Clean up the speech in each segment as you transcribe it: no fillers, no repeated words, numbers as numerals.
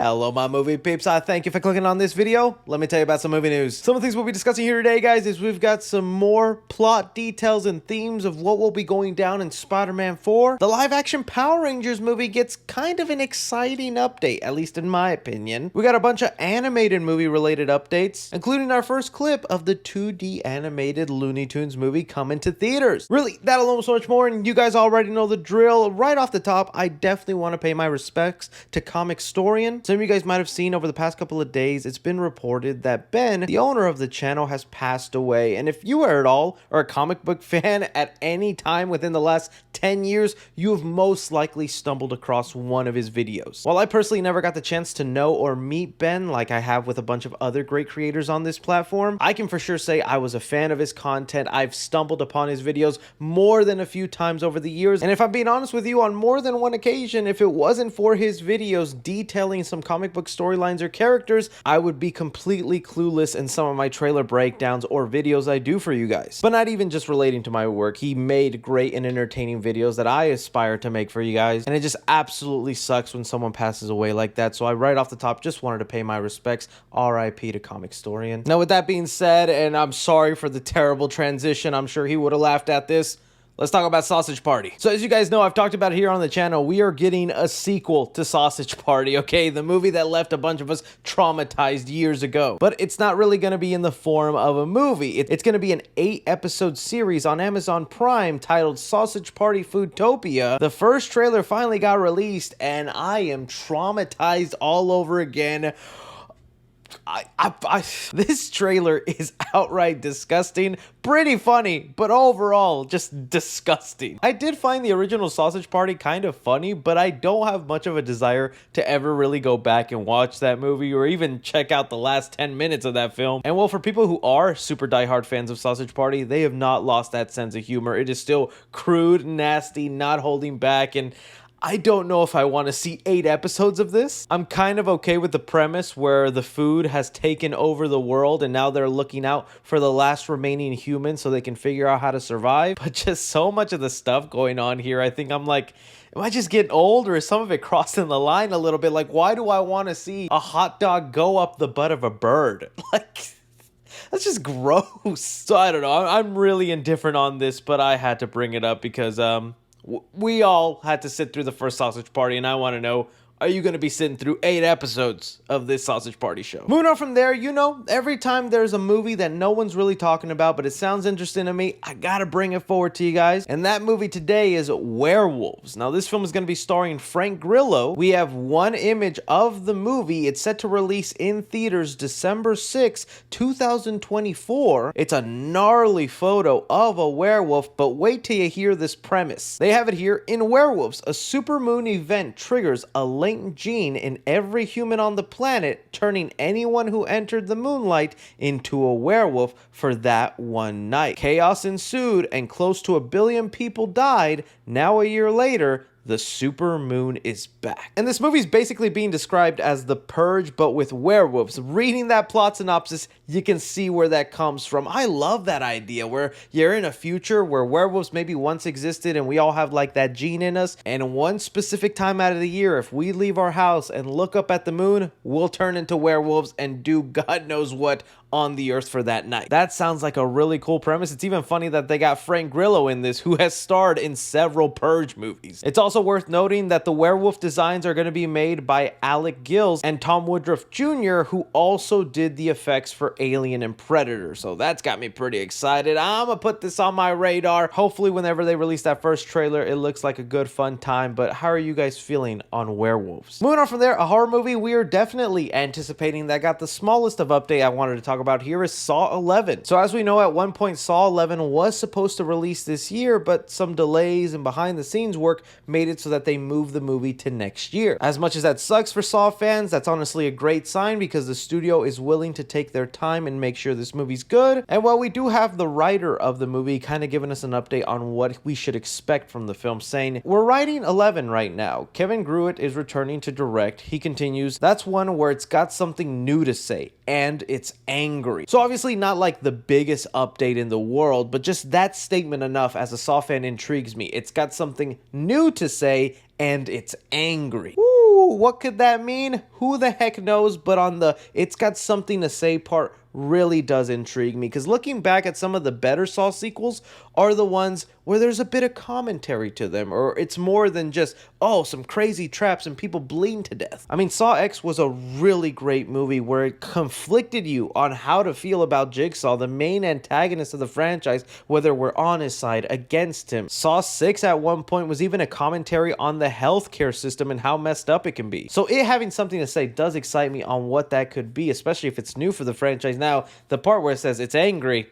Hello, my movie peeps. Thank you for clicking on this video. Let me tell you about some movie news. Some of the things we'll be discussing here today, guys, is we've got some more plot details and themes of what will be going down in Spider-Man 4. The live-action Power Rangers movie gets kind of an exciting update, at least in my opinion. We got a bunch of animated movie-related updates, including our first clip of the 2D animated Looney Tunes movie coming to theaters. Really, that alone so much more, and you guys already know the drill. Right off the top, I definitely want to pay my respects to Comicstorian. Some of you guys might have seen over the past couple of days, it's been reported that Ben, the owner of the channel, has passed away. And if you are at all or a comic book fan at any time within the last 10 years, you have most likely stumbled across one of his videos. While I personally never got the chance to know or meet Ben like I have with a bunch of other great creators on this platform, I can for sure say I was a fan of his content. I've stumbled upon his videos more than a few times over the years. And if I'm being honest with you, on more than one occasion, if it wasn't for his videos detailing some comic book storylines or characters, I would be completely clueless in some of my trailer breakdowns or videos I do for you guys. But not even just relating to my work, he made great and entertaining videos that I aspire to make for you guys, and it just absolutely sucks when someone passes away like that. So I right off the top just wanted to pay my respects. RIP to Comicstorian. Now with that being said, and I'm sorry for the terrible transition, I'm sure he would have laughed at this, let's talk about Sausage Party. So as you guys know, I've talked about it here on the channel, we are getting a sequel to Sausage Party, okay? The movie that left a bunch of us traumatized years ago. But it's not really going to be in the form of a movie. It's going to be an 8-episode series on Amazon Prime titled Sausage Party Foodtopia. The first trailer finally got released, and I am traumatized all over again. This trailer is outright disgusting, pretty funny, but overall just disgusting. I did find the original Sausage Party kind of funny, but I don't have much of a desire to ever really go back and watch that movie or even check out the last 10 minutes of that film. And well, for people who are super diehard fans of Sausage Party, they have not lost that sense of humor. It is still crude, nasty, not holding back, and I don't know if I want to see 8 episodes of this. I'm kind of okay with the premise where the food has taken over the world and now they're looking out for the last remaining human so they can figure out how to survive. But just so much of the stuff going on here, I think I'm like, am I just getting old, or is some of it crossing the line a little bit? Like, why do I want to see a hot dog go up the butt of a bird? Like, that's just gross. So I don't know. I'm really indifferent on this, but I had to bring it up because, we all had to sit through the first Sausage Party, and I want to know, are you going to be sitting through 8 episodes of this Sausage Party show? Moving on from there, you know, every time there's a movie that no one's really talking about, but it sounds interesting to me, I gotta bring it forward to you guys. And that movie today is Werewolves. Now, this film is going to be starring Frank Grillo. We have one image of the movie. It's set to release in theaters December 6, 2024. It's a gnarly photo of a werewolf, but wait till you hear this premise. They have it here: in Werewolves, a supermoon event triggers a latent gene in every human on the planet, turning anyone who entered the moonlight into a werewolf for that one night. Chaos ensued and close to 1 billion people died. Now, a year later, the supermoon is back. And this movie is basically being described as The Purge, but with werewolves. Reading that plot synopsis, you can see where that comes from. I love that idea where you're in a future where werewolves maybe once existed and we all have like that gene in us. And one specific time out of the year, if we leave our house and look up at the moon, we'll turn into werewolves and do God knows what on the earth for that night. That sounds like a really cool premise. It's even funny that they got Frank Grillo in this, who has starred in several Purge movies. It's also worth noting that the werewolf designs are going to be made by Alec Gills and Tom Woodruff Jr., who also did the effects for Alien and Predator. So that's got me pretty excited. I'm gonna put this on my radar. Hopefully whenever they release that first trailer, it looks like a good fun time. But how are you guys feeling on Werewolves? Moving on from there, a horror movie we are definitely anticipating that got the smallest of update I wanted to talk about here is Saw 11. So as we know, at one point Saw 11 was supposed to release this year, but some delays and behind the scenes work made it so that they moved the movie to next year. As much as that sucks for Saw fans, that's honestly a great sign because the studio is willing to take their time and make sure this movie's good. And while we do have the writer of the movie kind of giving us an update on what we should expect from the film, saying, we're writing 11 right now. Kevin Gruitt is returning to direct. He continues, that's one where it's got something new to say, and it's angry. So obviously not like the biggest update in the world, but just that statement enough as a Saw fan intrigues me. It's got something new to say, and it's angry. Woo. Whew, what could that mean? Who the heck knows? But on the it's got something to say part really does intrigue me, because looking back at some of the better Saw sequels are the ones where there's a bit of commentary to them, or it's more than just, oh, some crazy traps and people bleeding to death. I mean, Saw X was a really great movie where it conflicted you on how to feel about Jigsaw, the main antagonist of the franchise, whether we're on his side, against him. Saw 6 at one point was even a commentary on the healthcare system and how messed up it can be. So it having something to say does excite me on what that could be, especially if it's new for the franchise. Now, the part where it says it's angry,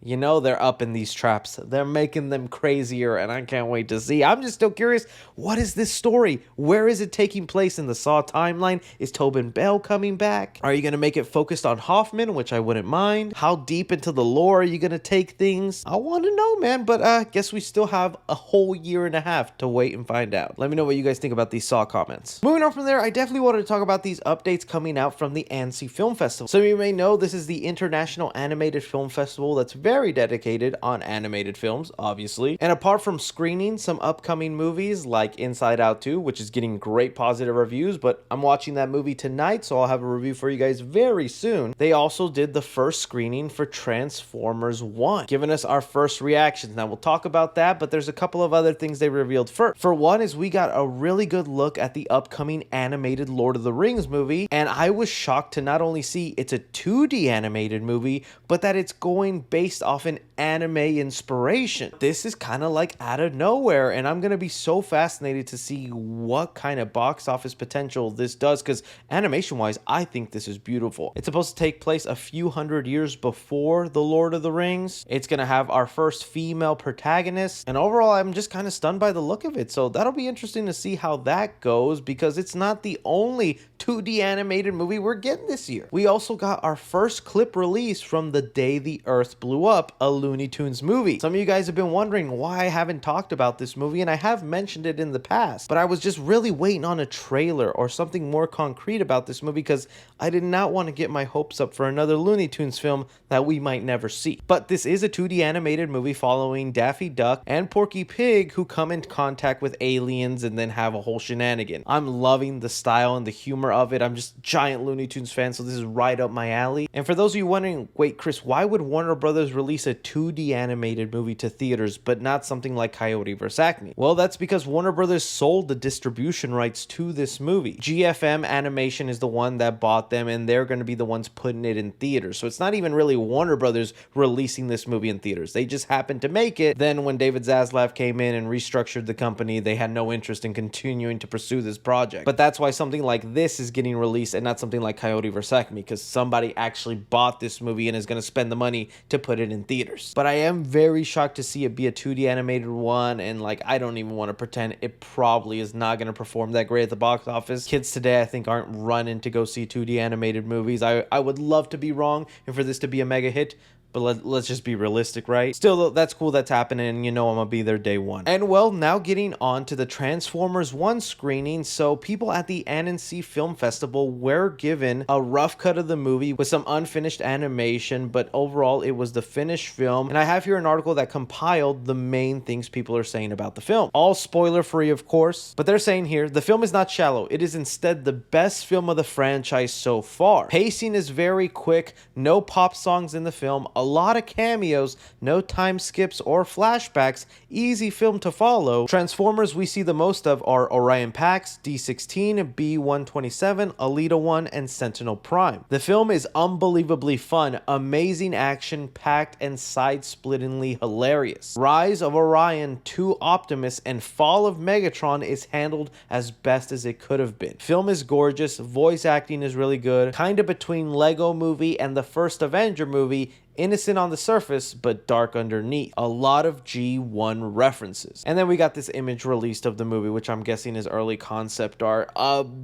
you know they're up in these traps. They're making them crazier, and I can't wait to see. I'm just still curious, what is this story? Where is it taking place in the Saw timeline? Is Tobin Bell coming back? Are you going to make it focused on Hoffman, which I wouldn't mind? How deep into the lore are you going to take things? I want to know, man, but I guess we still have a whole year and a half to wait and find out. Let me know what you guys think about these Saw comments. Moving on from there, I definitely wanted to talk about these updates coming out from the Annecy Film Festival. So you may know this is the International Animated Film Festival that's very dedicated on animated films, obviously. And apart from screening some upcoming movies like Inside Out 2, which is getting great positive reviews, but I'm watching that movie tonight, so I'll have a review for you guys very soon. They also did the first screening for Transformers 1, giving us our first reactions. Now, we'll talk about that, but there's a couple of other things they revealed first. For one is we got a really good look at the upcoming animated Lord of the Rings movie, and I was shocked to not only see it's a 2D animated movie, but that it's going based off an anime inspiration. This is kind of like out of nowhere, and I'm gonna be so fascinated to see what kind of box office potential this does, because animation wise I think this is beautiful. It's supposed to take place a few hundred years before the Lord of the Rings. It's gonna have our first female protagonist, and overall I'm just kind of stunned by the look of it, so that'll be interesting to see how that goes, because it's not the only 2D animated movie we're getting this year. We also got our first clip release from The Day the Earth Blew Up, a Looney Tunes movie. Some of you guys have been wondering why I haven't talked about this movie, and I have mentioned it in the past, but I was just really waiting on a trailer or something more concrete about this movie, because I did not want to get my hopes up for another Looney Tunes film that we might never see. But this is a 2D animated movie following Daffy Duck and Porky Pig, who come into contact with aliens and then have a whole shenanigan. I'm loving the style and the humor of it. I'm just a giant Looney Tunes fan, so this is right up my alley. And for those of you wondering, wait, Chris, why would Warner Brothers release a 2D animated movie to theaters but not something like Coyote vs. Acme? Well, that's because Warner Brothers sold the distribution rights to this movie. GFM Animation is the one that bought them, and they're going to be the ones putting it in theaters. So it's not even really Warner Brothers releasing this movie in theaters. They just happened to make it. Then when David Zaslav came in and restructured the company, they had no interest in continuing to pursue this project. But that's why something like this is getting released and not something like Coyote vs. Acme, because somebody actually bought this movie and is going to spend the money to put it in theaters. But I am very shocked to see it be a 2D animated one, and like I don't even want to pretend it probably is not going to perform that great at the box office. Kids today I think aren't running to go see 2D animated movies. I would love to be wrong and for this to be a mega hit, but let's just be realistic, right? Still, though, that's cool that's happening, and you know I'm gonna be there day one. And well, now getting on to the Transformers 1 screening. So people at the Annecy Film Festival were given a rough cut of the movie with some unfinished animation, but overall it was the finished film. And I have here an article that compiled the main things people are saying about the film. All spoiler free, of course, but they're saying here, the film is not shallow. It is instead the best film of the franchise so far. Pacing is very quick, no pop songs in the film, a lot of cameos, no time skips or flashbacks, easy film to follow. Transformers we see the most of are Orion Pax, D-16, B-127, Alita 1, and Sentinel Prime. The film is unbelievably fun, amazing action packed, and side-splittingly hilarious. Rise of Orion 2 Optimus and Fall of Megatron is handled as best as it could have been. Film is gorgeous, voice acting is really good, kinda between Lego Movie and the first Avenger movie, innocent on the surface, but dark underneath. A lot of G1 references. And then we got this image released of the movie, which I'm guessing is early concept art.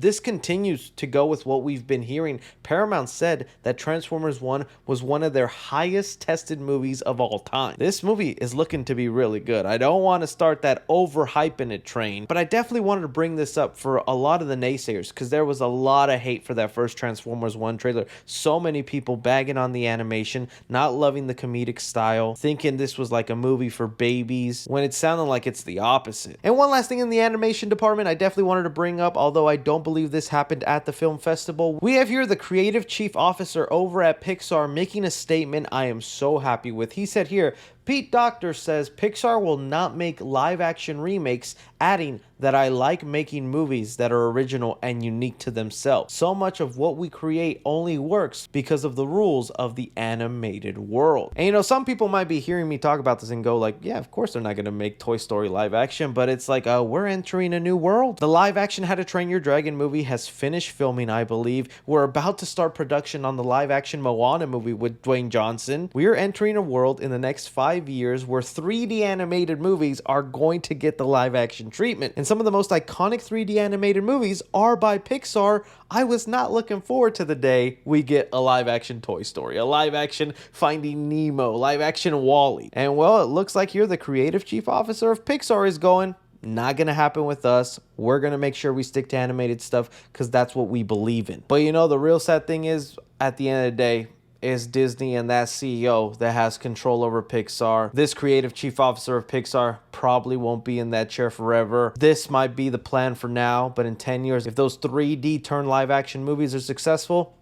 This continues to go with what we've been hearing. Paramount said that Transformers 1 was one of their highest tested movies of all time. This movie is looking to be really good. I don't want to start that overhyping it train, but I definitely wanted to bring this up for a lot of the naysayers, because there was a lot of hate for that first Transformers 1 trailer. So many people bagging on the animation, not not loving the comedic style, thinking this was like a movie for babies, when it sounded like it's the opposite. And one last thing in the animation department I definitely wanted to bring up, although I don't believe this happened at the film festival. We have here the creative chief officer over at Pixar making a statement I am so happy with. He said here, Pete Docter says Pixar will not make live-action remakes, adding that I like making movies that are original and unique to themselves. So much of what we create only works because of the rules of the animated world. And you know, some people might be hearing me talk about this and go like, yeah, of course they're not going to make Toy Story live action, but it's like, we're entering a new world. The live action How to Train Your Dragon movie has finished filming, I believe. We're about to start production on the live action Moana movie with Dwayne Johnson. We are entering a world in the next 5 years where 3D animated movies are going to get the live action treatment. And some of the most iconic 3D animated movies are by Pixar. I was not looking forward to the day we get a live action Toy Story, a live action Finding Nemo, live action WALL-E. And well, it looks like here the creative chief officer of Pixar is going, not gonna happen with us. We're gonna make sure we stick to animated stuff because that's what we believe in. But you know, the real sad thing is, at the end of the day, is Disney and that CEO that has control over Pixar. This creative chief officer of Pixar probably won't be in that chair forever. This might be the plan for now, but in 10 years, if those 3D turn live action movies are successful,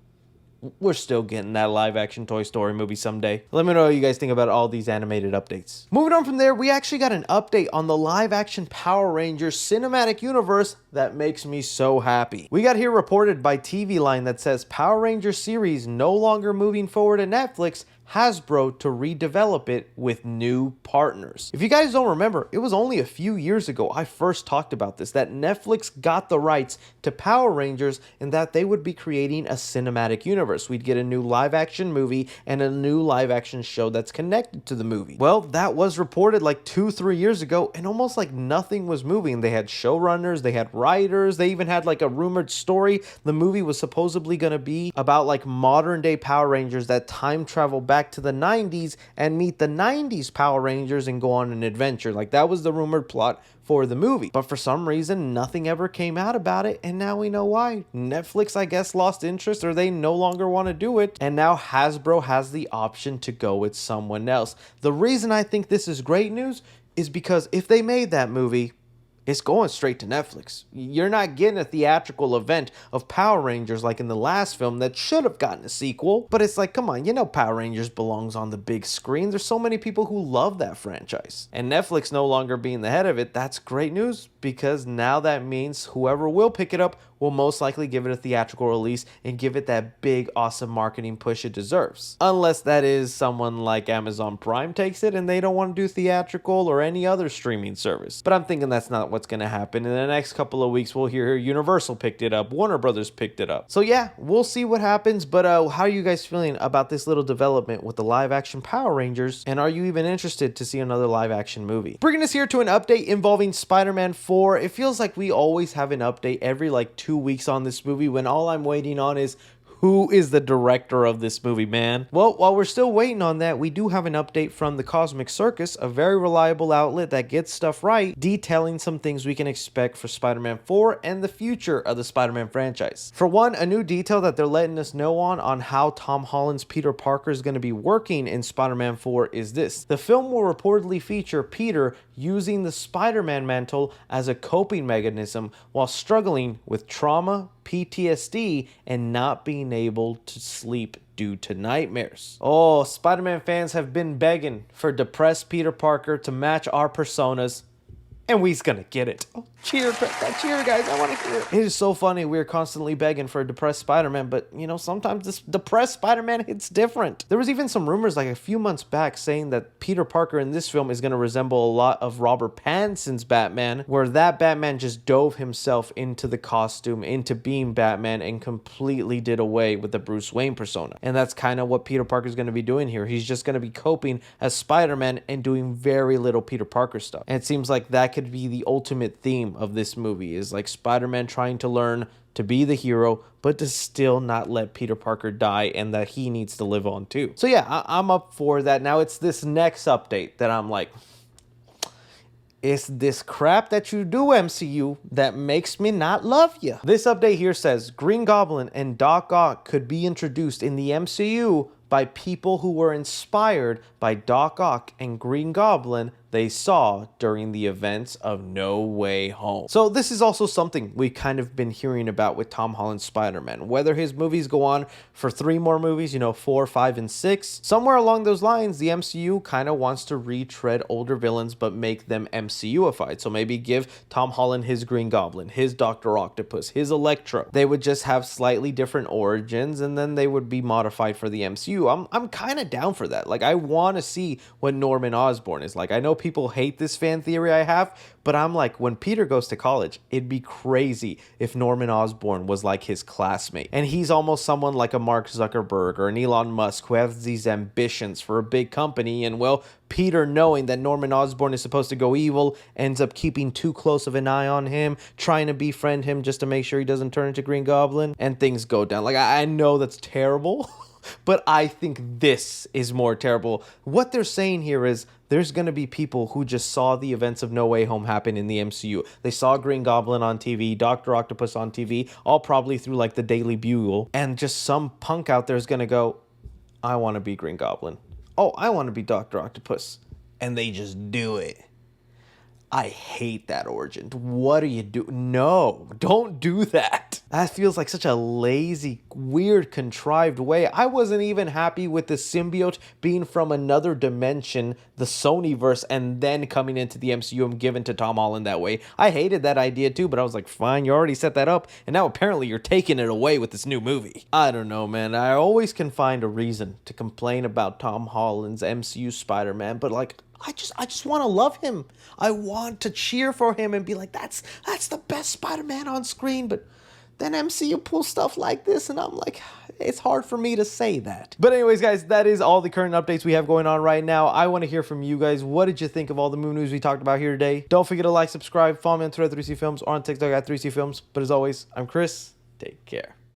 we're still getting that live action Toy Story movie someday. Let me know what you guys think about all these animated updates. Moving on from there, we actually got an update on the live action Power Rangers cinematic universe that makes me so happy. We got here reported by TV Line that says Power Rangers series no longer moving forward at Netflix, Hasbro to redevelop it with new partners. If you guys don't remember, it was only a few years ago I first talked about this, that Netflix got the rights to Power Rangers and that they would be creating a cinematic universe. We'd get a new live action movie and a new live action show that's connected to the movie. Well, that was reported like 2-3 years ago and almost like nothing was moving. They had showrunners, they had writers, they even had like a rumored story. The movie was supposedly going to be about like modern day Power Rangers that time travel back to the 90s and meet the 90s Power Rangers and go on an adventure. Like that was the rumored plot for the movie. But for some reason, nothing ever came out about it, and now we know why. Netflix, I guess, lost interest, or they no longer want to do it, and now Hasbro has the option to go with someone else. The reason I think this is great news is because if they made that movie, it's going straight to Netflix. You're not getting a theatrical event of Power Rangers like in the last film that should have gotten a sequel. But it's like, come on, you know Power Rangers belongs on the big screen. There's so many people who love that franchise. And Netflix no longer being the head of it, that's great news, because now that means whoever will pick it up will most likely give it a theatrical release and give it that big, awesome marketing push it deserves. Unless that is someone like Amazon Prime takes it and they don't want to do theatrical or any other streaming service. But I'm thinking that's not what's going to happen. In the next couple of weeks, we'll hear Universal picked it up, Warner Brothers picked it up. So yeah, we'll see what happens. But how are you guys feeling about this little development with the live action Power Rangers? And are you even interested to see another live action movie? Bringing us here to an update involving Spider-Man 4. It feels like we always have an update every like 2 weeks on this movie when all I'm waiting on is who is the director of this movie, man? Well, while we're still waiting on that, we do have an update from the Cosmic Circus, a very reliable outlet that gets stuff right, detailing some things we can expect for Spider-Man 4 and the future of the Spider-Man franchise. For one, a new detail that they're letting us know on how Tom Holland's Peter Parker is going to be working in Spider-Man 4 is this. The film will reportedly feature Peter using the Spider-Man mantle as a coping mechanism while struggling with trauma, PTSD, and not being able to sleep due to nightmares. Oh, Spider-Man fans have been begging for depressed Peter Parker to match our personas, and we's gonna get it. Oh, cheer, cheer, guys, I want to hear it. It is so funny, we're constantly begging for a depressed Spider-Man, but you know, sometimes this depressed Spider-Man hits different. There was even some rumors like a few months back saying that Peter Parker in this film is going to resemble a lot of Robert Pattinson's Batman, where that Batman just dove himself into the costume, into being Batman, and completely did away with the Bruce Wayne persona. And that's kind of what Peter Parker is going to be doing here. He's just going to be coping as Spider-Man and doing very little Peter Parker stuff. And it seems like that could be the ultimate theme of this movie, is like Spider-Man trying to learn to be the hero, but to still not let Peter Parker die, and that he needs to live on too. So yeah, I'm up for that. Now it's this next update that I'm like, it's this crap that you do, MCU, that makes me not love you. This update here says Green Goblin and Doc Ock could be introduced in the MCU, by people who were inspired by Doc Ock and Green Goblin they saw during the events of No Way Home. So this is also something we've kind of been hearing about with Tom Holland's Spider-Man. Whether his movies go on for 3 more movies, 4, 5, and 6, somewhere along those lines, the MCU kind of wants to retread older villains but make them MCU-ified. So maybe give Tom Holland his Green Goblin, his Dr. Octopus, his Electro. They would just have slightly different origins and then they would be modified for the MCU. I'm kind of down for that. Like, I want to see what Norman Osborn is like. I know people hate this fan theory I have, but I'm like, when Peter goes to college, it'd be crazy if Norman Osborn was like his classmate. And he's almost someone like a Mark Zuckerberg or an Elon Musk who has these ambitions for a big company. And well, Peter, knowing that Norman Osborn is supposed to go evil, ends up keeping too close of an eye on him, trying to befriend him just to make sure he doesn't turn into Green Goblin, and things go down. Like, I know that's terrible. But I think this is more terrible. What they're saying here is there's going to be people who just saw the events of No Way Home happen in the MCU. They saw Green Goblin on TV, Dr. Octopus on TV, all probably through like the Daily Bugle. And just some punk out there is going to go, I want to be Green Goblin. Oh, I want to be Dr. Octopus. And they just do it. I hate that origin. What do you do? No, don't do that. That feels like such a lazy, weird, contrived way. I wasn't even happy with the symbiote being from another dimension, the Sonyverse, and then coming into the MCU and given to Tom Holland that way. I hated that idea too, but I was like, fine, you already set that up, and now apparently you're taking it away with this new movie. I don't know, man. I always can find a reason to complain about Tom Holland's MCU Spider-Man, but like, I just want to love him. I want to cheer for him and be like, that's the best Spider-Man on screen. But then MCU pulls stuff like this, and I'm like, it's hard for me to say that. But anyways, guys, that is all the current updates we have going on right now. I want to hear from you guys. What did you think of all the movie news we talked about here today? Don't forget to like, subscribe, follow me on Twitter at 3C Films or on TikTok at 3C Films. But as always, I'm Chris. Take care.